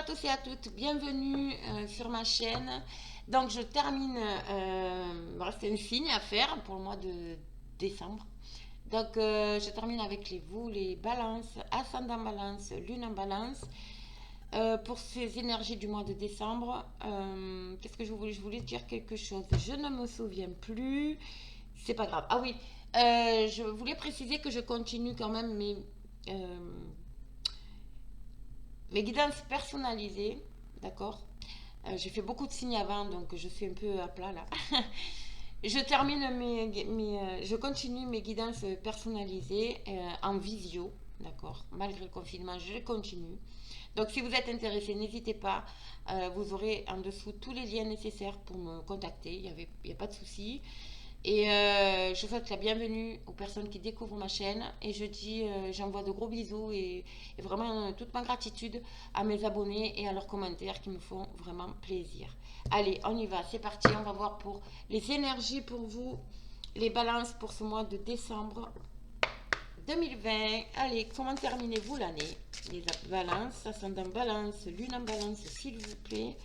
tous et à toutes, bienvenue sur ma chaîne. Donc je termine, il me reste un signe à faire pour le mois de décembre. Donc je termine avec les balances, ascendant balance, lune en balance. Pour ces énergies du mois de décembre, qu'est-ce que je voulais dire quelque chose. Je ne me souviens plus, c'est pas grave. Ah oui, je voulais préciser que je continue quand même euh, mes guidances personnalisées, d'accord. J'ai fait beaucoup de signes avant, donc je suis un peu à plat là. Je continue mes guidances personnalisées en visio, d'accord. Malgré le confinement, je les continue. Donc, si vous êtes intéressé, n'hésitez pas. Vous aurez en dessous tous les liens nécessaires pour me contacter. Il y a pas de souci. Et je souhaite la bienvenue aux personnes qui découvrent ma chaîne. Et j'envoie de gros bisous et vraiment toute ma gratitude à mes abonnés et à leurs commentaires qui me font vraiment plaisir. Allez, on y va, c'est parti. On va voir pour les énergies pour vous, les balances pour ce mois de décembre 2020. Allez, comment terminez-vous l'année? Les balances, ascendant balance, lune en balance, s'il vous plaît.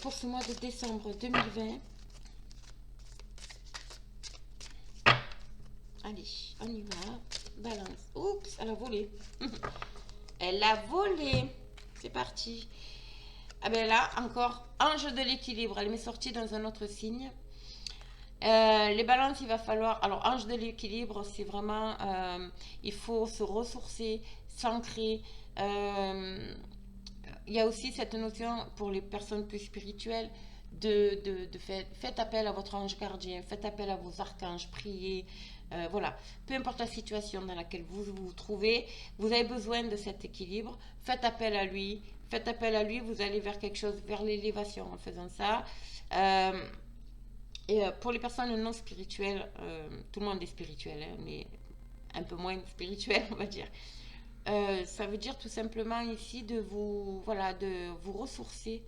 Pour ce mois de décembre 2020. Allez, on y va. Balance. Oups, elle a volé. Elle a volé. C'est parti. Ah ben là, encore, ange de l'équilibre. Elle m'est sortie dans un autre signe. Les balances, il va falloir. Alors, ange de l'équilibre, c'est vraiment. Il faut se ressourcer, s'ancrer. Il y a aussi cette notion pour les personnes plus spirituelles faites appel à votre ange gardien, faites appel à vos archanges, priez. Voilà, peu importe la situation dans laquelle vous vous trouvez, vous avez besoin de cet équilibre. Faites appel à lui. Faites appel à lui, vous allez vers quelque chose, vers l'élévation en faisant ça. Et pour les personnes non spirituelles, tout le monde est spirituel, hein, mais un peu moins spirituel, on va dire. Ça veut dire tout simplement ici voilà, de vous ressourcer,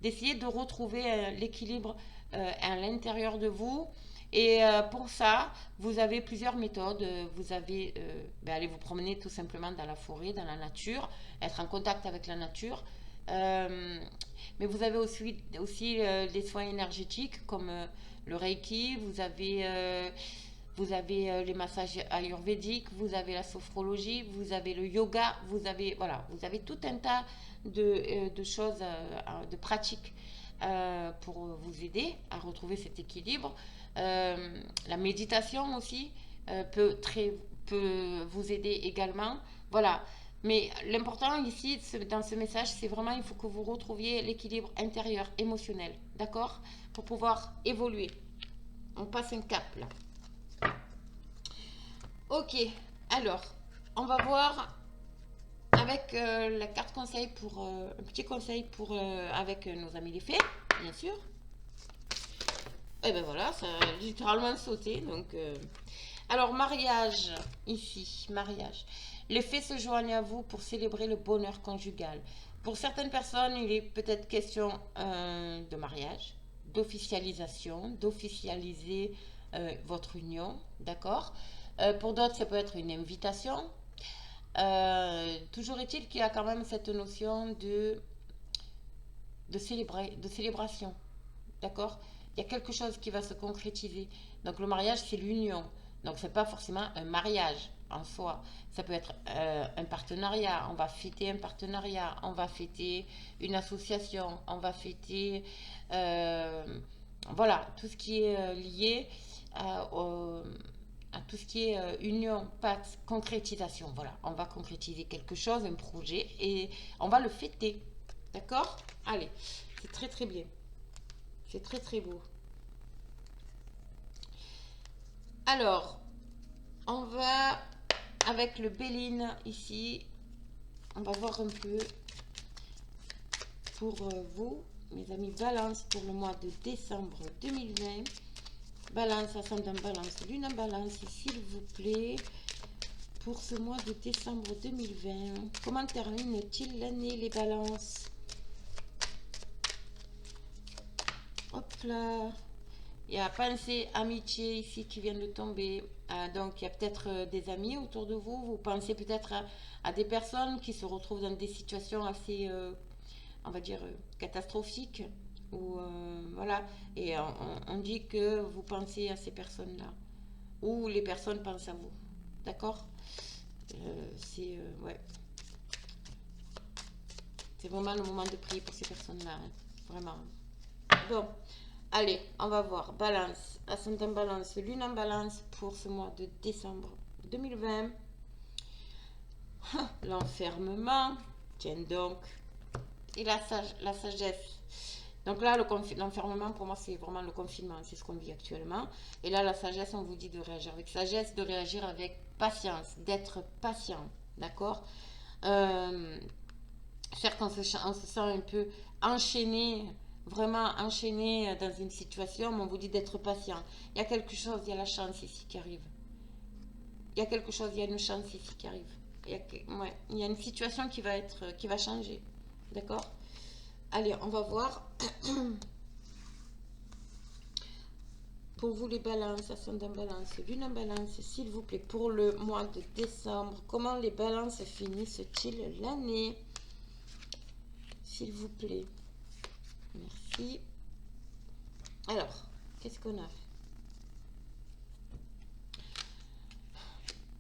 d'essayer de retrouver l'équilibre à l'intérieur de vous. Et pour ça, vous avez plusieurs méthodes. Vous avez, aller vous promener tout simplement dans la forêt, dans la nature, être en contact avec la nature. Mais vous avez aussi des soins énergétiques comme le Reiki, vous avez les massages ayurvédiques, vous avez la sophrologie, vous avez le yoga, vous avez tout un tas de choses, de pratiques pour vous aider à retrouver cet équilibre. La méditation aussi peut vous aider également. Voilà. Mais l'important ici, dans ce message, c'est vraiment, il faut que vous retrouviez l'équilibre intérieur, émotionnel, d'accord? Pour pouvoir évoluer. On passe un cap là. Ok, alors, on va voir avec la carte conseil un petit conseil avec nos amis les fées, bien sûr. Et ben voilà, ça a littéralement sauté. Donc, alors, mariage, ici, mariage. Les fées se joignent à vous pour célébrer le bonheur conjugal. Pour certaines personnes, il est peut-être question de mariage, d'officialiser votre union, d'accord. Pour d'autres, ça peut être une invitation. Toujours est-il qu'il y a quand même cette notion de célébration, d'accord. Il y a quelque chose qui va se concrétiser. Donc le mariage, c'est l'union. Donc c'est pas forcément un mariage en soi. Ça peut être un partenariat. On va fêter un partenariat. On va fêter une association. On va fêter, voilà, tout ce qui est lié à tout ce qui est union, pacte, concrétisation. Voilà, on va concrétiser quelque chose, un projet, et on va le fêter. D'accord. Allez, c'est très très bien. C'est très très beau. Alors, on va avec le Béline ici. On va voir un peu pour vous, mes amis Balance, pour le mois de décembre 2020. Balance, ascendant Balance, lune en Balance, s'il vous plaît. Pour ce mois de décembre 2020, comment termine-t-il l'année, les balances? Hop là. Il y a pensée, amitié ici qui vient de tomber. Donc il y a peut-être des amis autour de vous. Vous pensez peut-être à des personnes qui se retrouvent dans des situations assez, on va dire, catastrophiques. Ou voilà. Et on dit que vous pensez à ces personnes-là. Ou les personnes pensent à vous. D'accord. Ouais. C'est vraiment le moment de prier pour ces personnes-là. Hein. Vraiment. Bon. Allez, on va voir. Balance, ascendant balance, lune en balance pour ce mois de décembre 2020. L'enfermement, tiens donc, et la sagesse. Donc là, l'enfermement, pour moi, c'est vraiment le confinement, c'est ce qu'on vit actuellement. Et là, la sagesse, on vous dit de réagir avec sagesse, de réagir avec patience, d'être patient, d'accord. Certes, on se sent un peu enchaîné, vraiment enchaîné dans une situation, mais on vous dit d'être patient. Il y a quelque chose, il y a la chance ici qui arrive. Il y a quelque chose, il y a une chance ici qui arrive. Ouais, il y a une situation qui va changer. D'accord. Allez, on va voir. Pour vous les balances, ascendant balance, lune en balance, s'il vous plaît, pour le mois de décembre, comment les balances finissent-ils l'année? S'il vous plaît. Merci. Alors, qu'est-ce qu'on a?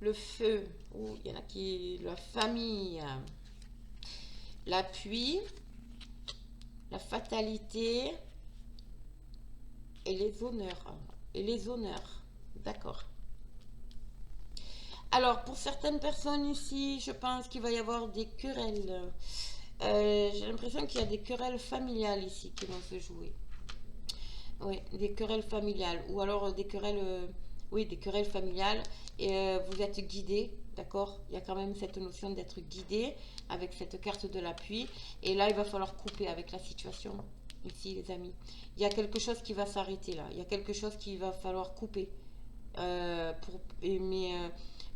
Le feu. Oh, il y en a qui... La famille. L'appui. La fatalité. Et les honneurs. Et les honneurs. D'accord. Alors, pour certaines personnes ici, je pense qu'il va y avoir des querelles. J'ai l'impression qu'il y a des querelles familiales ici qui vont se jouer. Oui, des querelles familiales. Ou alors des querelles... oui, des querelles familiales. Et vous êtes guidé, d'accord. Il y a quand même cette notion d'être guidé avec cette carte de l'appui. Et là, il va falloir couper avec la situation. Ici, les amis. Il y a quelque chose qui va s'arrêter là. Il y a quelque chose qui va falloir couper.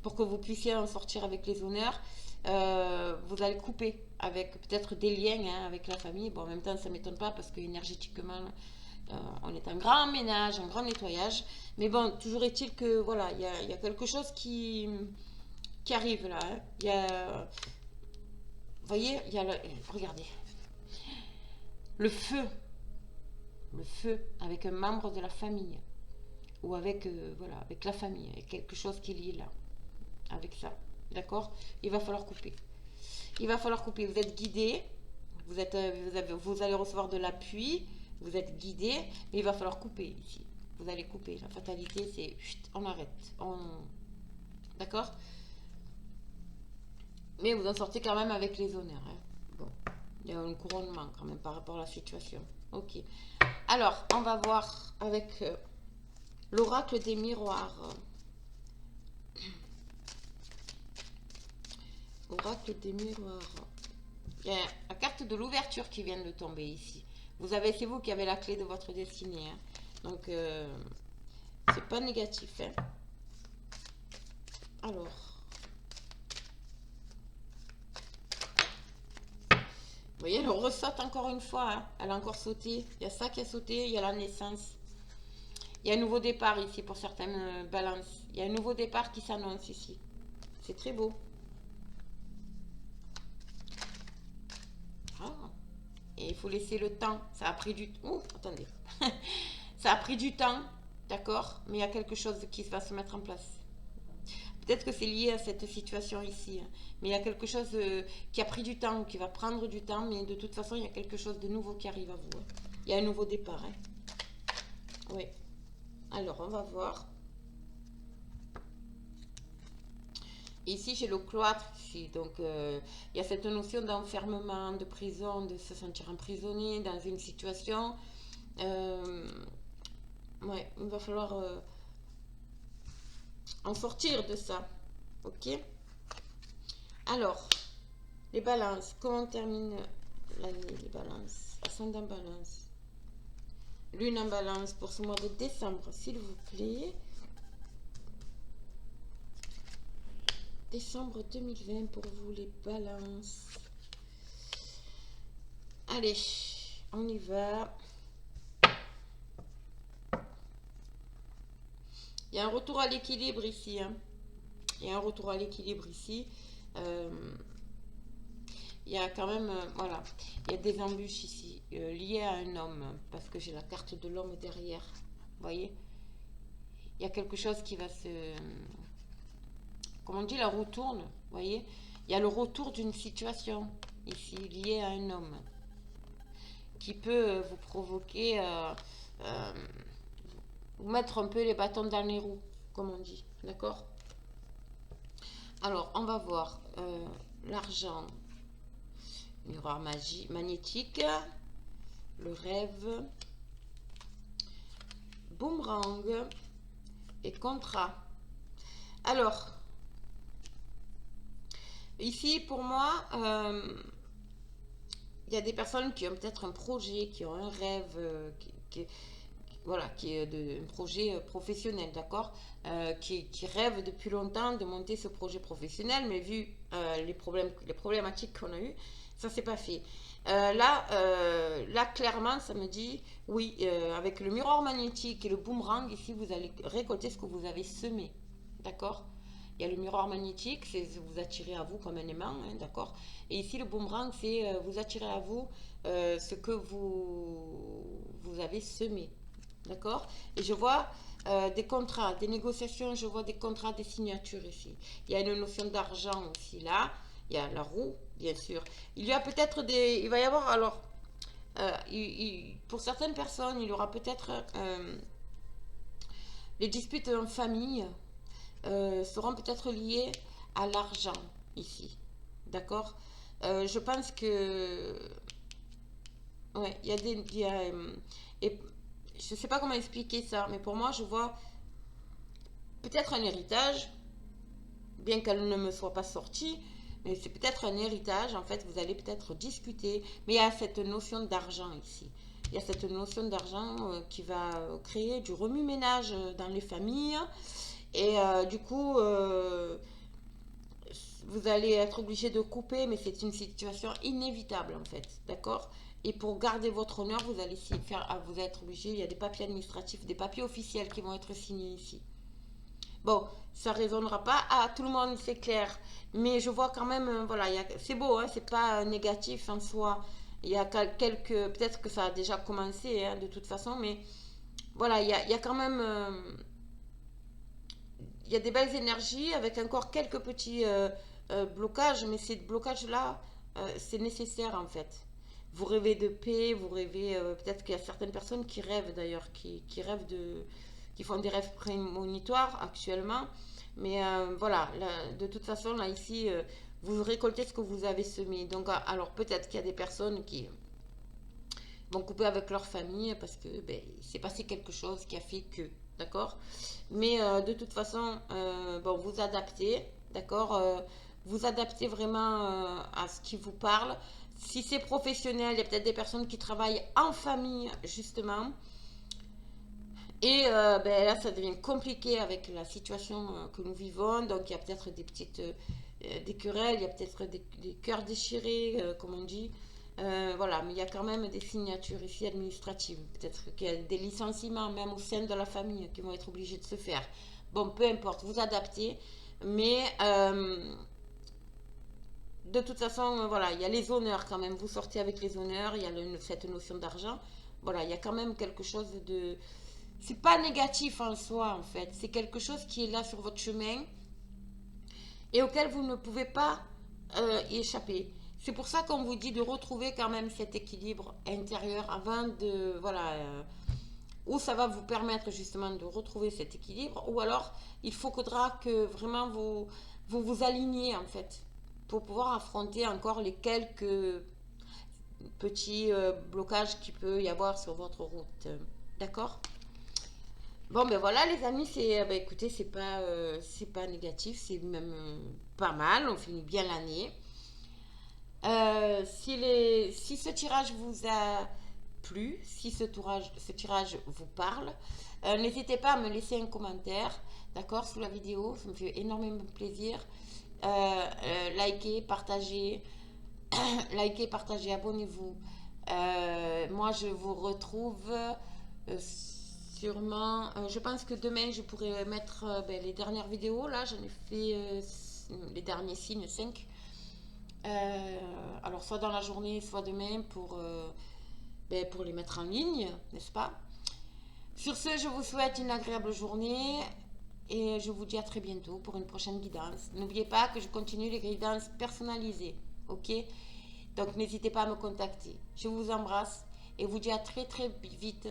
Pour que vous puissiez en sortir avec les honneurs, vous allez couper avec peut-être des liens hein, avec la famille. Bon, en même temps, ça ne m'étonne pas parce que énergétiquement, on est un grand ménage, un grand nettoyage. Mais bon, toujours est-il que voilà, il y a quelque chose qui arrive là. Hein. Il y a, vous voyez, regardez, le feu avec un membre de la famille ou avec voilà, avec la famille, avec quelque chose qui est lié là, avec ça, d'accord. Il va falloir couper. Il va falloir couper. Vous êtes guidé, vous allez recevoir de l'appui, vous êtes guidé, mais il va falloir couper ici. Vous allez couper. La fatalité, c'est on arrête. D'accord. Mais vous en sortez quand même avec les honneurs. Hein. Bon, il y a un couronnement quand même par rapport à la situation. Ok. Alors, on va voir avec l'oracle des miroirs. Oracle des miroirs. Il y a la carte de l'ouverture qui vient de tomber ici. C'est vous qui avez la clé de votre destinée. Hein. Donc, c'est pas négatif. Hein. Alors. Vous voyez, elle ressaute encore une fois. Hein. Elle a encore sauté. Il y a ça qui a sauté. Il y a la naissance. Il y a un nouveau départ ici pour certaines balances. Il y a un nouveau départ qui s'annonce ici. C'est très beau. Ah. Et il faut laisser le temps. Ça a pris du temps. Oh, attendez. Ça a pris du temps. D'accord. Mais il y a quelque chose qui va se mettre en place. Peut-être que c'est lié à cette situation ici. Hein. Mais il y a quelque chose qui a pris du temps, qui va prendre du temps. Mais de toute façon, il y a quelque chose de nouveau qui arrive à vous. Hein. Il y a un nouveau départ. Hein. Oui. Alors, on va voir. Ici, j'ai le cloître. Ici. Donc, il y a cette notion d'enfermement, de prison, de se sentir emprisonné dans une situation. Ouais, il va falloir en sortir de ça. Ok. Alors, les balances. Comment termine l'année, les balances? Ascendant balance. Lune en balance pour ce mois de décembre, s'il vous plaît. Décembre 2020 pour vous, les balances. Allez, on y va. Il y a un retour à l'équilibre ici, hein. Il y a un retour à l'équilibre ici. Euh, il y a quand même, voilà, il y a des embûches ici liées à un homme, parce que j'ai la carte de l'homme derrière. Vous voyez, il y a quelque chose qui va se, comme on dit, la roue tourne. Vous voyez, il y a le retour d'une situation ici liée à un homme qui peut vous provoquer, euh, vous mettre un peu les bâtons dans les roues, comme on dit. D'accord? Alors, on va voir l'argent, miroir magnétique, le rêve, boomerang et contrat. Alors, ici, pour moi, il y a des personnes qui ont peut-être un projet, qui ont un rêve, voilà, qui est un projet professionnel, d'accord, qui rêve depuis longtemps de monter ce projet professionnel, mais vu les problématiques qu'on a eues, ça s'est pas fait. Là, clairement, ça me dit, oui, avec le miroir magnétique et le boomerang, ici, vous allez récolter ce que vous avez semé, d'accord? Il y a le miroir magnétique, c'est vous attirez à vous comme un aimant, hein, d'accord? Et ici, le boomerang, c'est vous attirez à vous ce que vous avez semé, d'accord? Et je vois des contrats, des négociations, je vois des contrats, des signatures ici. Il y a une notion d'argent aussi là. Il y a la roue, bien sûr. Il y a peut-être des... Il va y avoir alors... pour certaines personnes, il y aura peut-être les disputes en famille seront peut-être liées à l'argent ici. D'accord. Je pense que... Ouais, il y a des... et je ne sais pas comment expliquer ça, mais pour moi, je vois peut-être un héritage, bien qu'elle ne me soit pas sortie, mais c'est peut-être un héritage. En fait, vous allez peut-être discuter, mais il y a cette notion d'argent ici. Il y a cette notion d'argent qui va créer du remue-ménage dans les familles. Et du coup, vous allez être obligé de couper, mais c'est une situation inévitable en fait, d'accord? Et pour garder votre honneur, vous allez faire, vous être obligé, il y a des papiers administratifs, des papiers officiels qui vont être signés ici. Bon, ça résonnera pas à tout le monde, c'est clair. Mais je vois quand même, voilà, c'est beau, hein, c'est pas négatif en soi. Il y a quelques, peut-être que ça a déjà commencé hein, de toute façon, mais voilà, il y a quand même, il y a des belles énergies avec encore quelques petits blocages, mais ces blocages-là, c'est nécessaire en fait. Vous rêvez de paix, vous rêvez, peut-être qu'il y a certaines personnes qui rêvent d'ailleurs, qui rêvent qui font des rêves prémonitoires actuellement. Mais voilà, là, de toute façon, là, ici, vous récoltez ce que vous avez semé. Donc, alors peut-être qu'il y a des personnes qui vont couper avec leur famille parce que ben, il s'est passé quelque chose qui a fait que, d'accord? Mais de toute façon, bon, vous adaptez, d'accord? Vous adaptez vraiment à ce qui vous parle. Si c'est professionnel, il y a peut-être des personnes qui travaillent en famille, justement. Et ben, là, ça devient compliqué avec la situation que nous vivons. Donc, il y a peut-être des petites des querelles, il y a peut-être des cœurs déchirés, comme on dit. Voilà, mais il y a quand même des signatures ici administratives. Peut-être qu'il y a des licenciements, même au sein de la famille, qui vont être obligés de se faire. Bon, peu importe, vous adaptez. Mais de toute façon, voilà, il y a les honneurs quand même. Vous sortez avec les honneurs, il y a cette notion d'argent. Voilà, il y a quand même quelque chose de c'est pas négatif en soi en fait, c'est quelque chose qui est là sur votre chemin et auquel vous ne pouvez pas y échapper. C'est pour ça qu'on vous dit de retrouver quand même cet équilibre intérieur avant de voilà où ça va vous permettre justement de retrouver cet équilibre ou alors il faudra que vraiment vous aligniez en fait pour pouvoir affronter encore les quelques petits blocages qu'il peut y avoir sur votre route. D'accord. Bon, ben voilà, les amis, ben écoutez, c'est pas négatif, c'est même pas mal. On finit bien l'année. Si ce tirage vous a plu, si ce tirage vous parle, n'hésitez pas à me laisser un commentaire, d'accord, sous la vidéo. Ça me fait énormément plaisir. Likez, partagez, likez, partagez, abonnez-vous. Moi, je vous retrouve Sûrement. Je pense que demain, je pourrais mettre les dernières vidéos. Là, j'en ai fait les derniers signes, 5. Alors, soit dans la journée, soit demain pour les mettre en ligne, n'est-ce pas? Sur ce, je vous souhaite une agréable journée et je vous dis à très bientôt pour une prochaine guidance. N'oubliez pas que je continue les guidances personnalisées, ok? Donc n'hésitez pas à me contacter. Je vous embrasse et vous dis à très très vite.